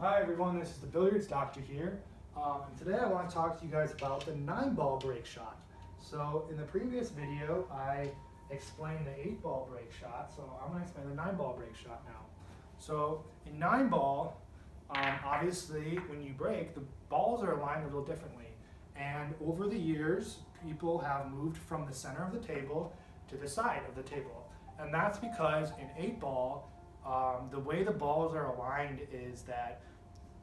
Hi everyone, this is the Billiards Doctor here. And today I want to talk to you guys about the 9-ball break shot. So in the previous video, I explained the 8-ball break shot, so I'm going to explain the 9-ball break shot now. So in 9-ball, obviously when you break, the balls are aligned a little differently. And over the years, people have moved from the center of the table to the side of the table. And that's because in 8-ball, the way the balls are aligned is that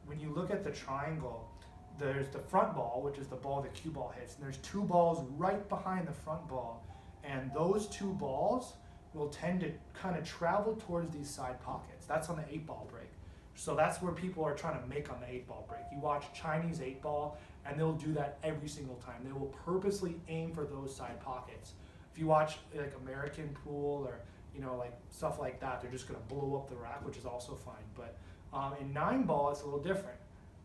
when you look at the triangle, there's the front ball, which is the ball the cue ball hits, and there's two balls right behind the front ball, and those two balls will tend to kind of travel towards these side pockets. That's on the 8-ball break. So that's where people are trying to make on the 8-ball break. You watch Chinese 8-ball, and they'll do that every single time. They will purposely aim for those side pockets. If you watch like American pool or like stuff like that, they're just going to blow up the rack, which is also fine. But in 9-ball, it's a little different.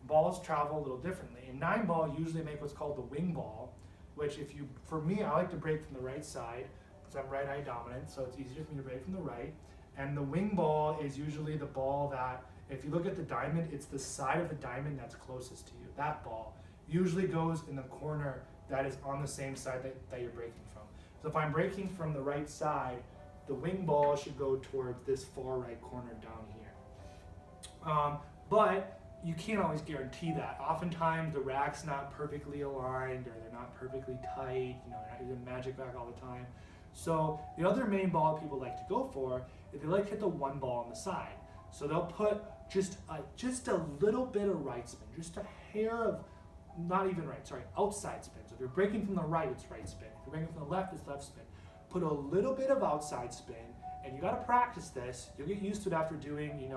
Balls travel a little differently. In 9-ball, you usually make what's called the wing ball, which for me, I like to break from the right side because I'm right eye dominant, so it's easier for me to break from the right. And the wing ball is usually the ball that, if you look at the diamond, it's the side of the diamond that's closest to you. That ball usually goes in the corner that is on the same side that you're breaking from. So if I'm breaking from the right side, the wing ball should go towards this far right corner down here. But you can't always guarantee that. Oftentimes the rack's not perfectly aligned or they're not perfectly tight, you're not using magic rack all the time. So the other main ball people like to go for is they like to hit the one ball on the side. So they'll put just a little bit of right spin, just a hair of, not even right, sorry, outside spin. So if you're breaking from the right, it's right spin. If you're breaking from the left, it's left spin. Put a little bit of outside spin, and you got to practice this. You'll get used to it after doing,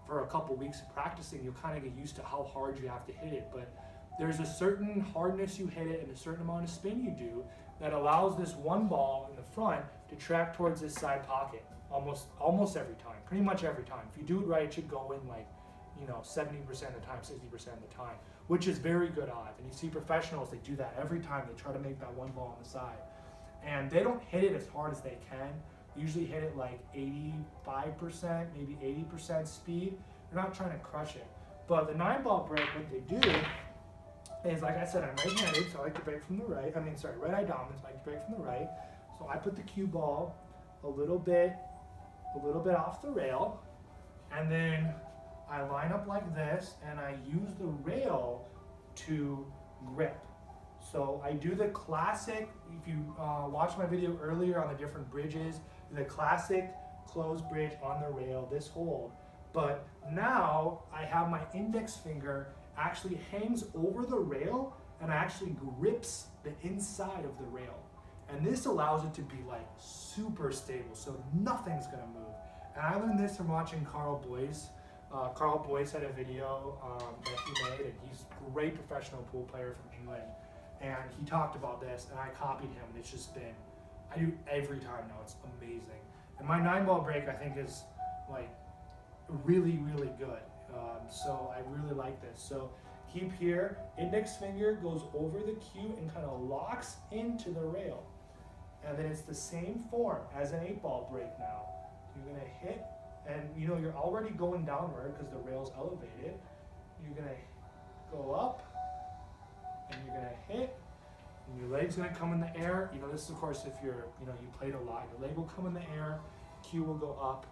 for a couple weeks of practicing. You'll kind of get used to how hard you have to hit it. But there's a certain hardness you hit it and a certain amount of spin you do that allows this one ball in the front to track towards this side pocket almost every time, pretty much every time. If you do it right, it should go in like 70% of the time, 60% of the time, which is very good odds. And you see professionals, they do that every time. They try to make that one ball on the side. And they don't hit it as hard as they can. Usually hit it like 85%, maybe 80% speed. They're not trying to crush it. But the 9-ball break, what they do is, like I said, I'm right-handed, so I like to break from the right. Right eye dominant, so I like to break from the right. So I put the cue ball a little bit off the rail, and then I line up like this, and I use the rail to grip. So I do the classic, if you watched my video earlier on the different bridges, the classic closed bridge on the rail, this hold. But now I have my index finger actually hangs over the rail and actually grips the inside of the rail. And this allows it to be like super stable, so nothing's gonna move. And I learned this from watching Carl Boyce. Carl Boyce had a video that he made, and he's a great professional pool player from England. And he talked about this, and I copied him, and it's just been, I do every time now, it's amazing. And my 9-ball break, I think, is like really, really good. So I really like this. So keep here, index finger goes over the cue and kind of locks into the rail. And then it's the same form as an 8-ball break now. You're gonna hit, and you're already going downward because the rail's elevated. You're gonna go up, and you're gonna hit, and your leg's gonna come in the air. This is, of course, if you played a lot, your leg will come in the air, cue will go up,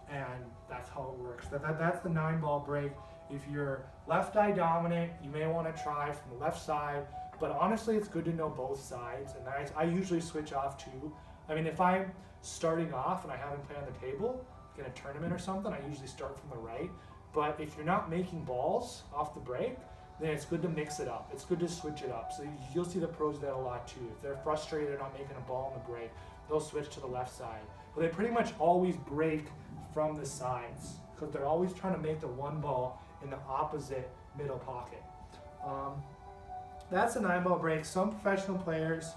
and that's how it works. That's the 9-ball break. If you're left eye dominant, you may want to try from the left side, but honestly, it's good to know both sides, and I usually switch off too. If I'm starting off and I haven't played on the table, like in a tournament or something, I usually start from the right. But if you're not making balls off the break, then it's good to mix it up. It's good to switch it up. So you'll see the pros do that a lot too. If they're frustrated they're not making a ball on the break, they'll switch to the left side. But they pretty much always break from the sides because they're always trying to make the one ball in the opposite middle pocket. That's a 9-ball break. Some professional players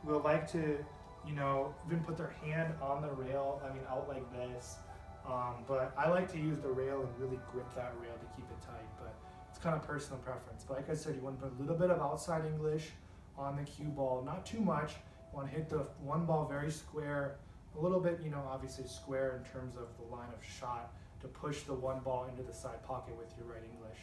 will like to, even put their hand on the rail, out like this. But I like to use the rail and really grip that rail to keep it tight. But it's kind of personal preference. But like I said, you want to put a little bit of outside English on the cue ball, not too much. You want to hit the one ball very square, a little bit, obviously square in terms of the line of shot, to push the one ball into the side pocket with your right English.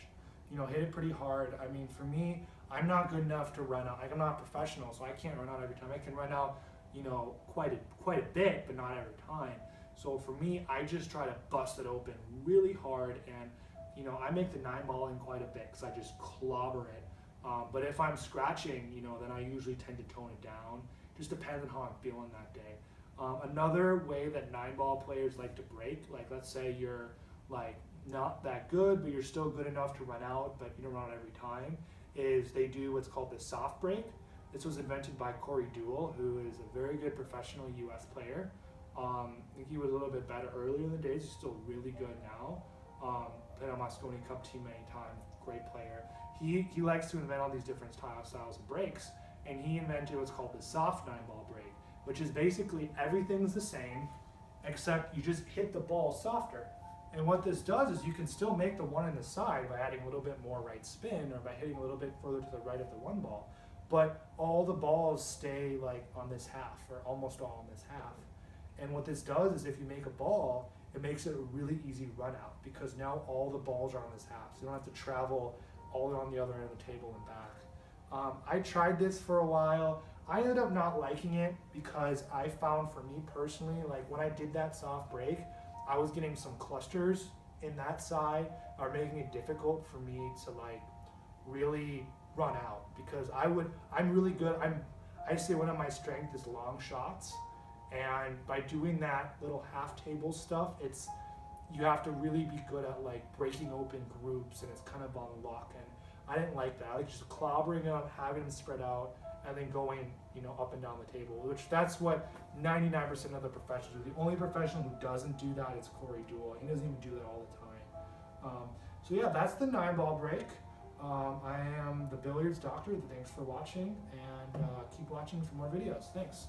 You know, hit it pretty hard. I mean, for me, I'm not good enough to run out. Like, I'm not a professional, so I can't run out every time. I can run out, you know, quite a bit, but not every time. So for me, I just try to bust it open really hard, and you know, I make the 9-ball in quite a bit because I just clobber it. But if I'm scratching, you know, then I usually tend to tone it down. Just depends on how I'm feeling that day. Another way that 9-ball players like to break, like let's say you're like not that good, but you're still good enough to run out, but you don't run out every time, is they do what's called the soft break. This was invented by Corey Deuel, who is a very good professional US player. I think he was a little bit better earlier in the days. He's still really good now. Played on Mosconi Cup team many times, great player. He likes to invent all these different styles of breaks, and he invented what's called the soft 9-ball break, which is basically everything's the same, except you just hit the ball softer. And what this does is you can still make the one in the side by adding a little bit more right spin or by hitting a little bit further to the right of the 1 ball, but all the balls stay like on this half, or almost all on this half. And what this does is if you make a ball, it makes it a really easy run out because now all the balls are on this half. So you don't have to travel all the way on the other end of the table and back. I tried this for a while. I ended up not liking it because I found, for me personally, like when I did that soft break, I was getting some clusters in that side, are making it difficult for me to like really run out because I'm really good. I say one of my strengths is long shots. And by doing that little half table stuff, you have to really be good at like breaking open groups, and it's kind of on lock. And I didn't like that. I like just clobbering them, having them spread out, and then going, you know, up and down the table. Which that's what 99% of the professionals do. The only professional who doesn't do that is Corey Deuel. He doesn't even do that all the time. So yeah, that's the 9-ball break. I am the Billiards Doctor. Thanks for watching, and keep watching for more videos. Thanks.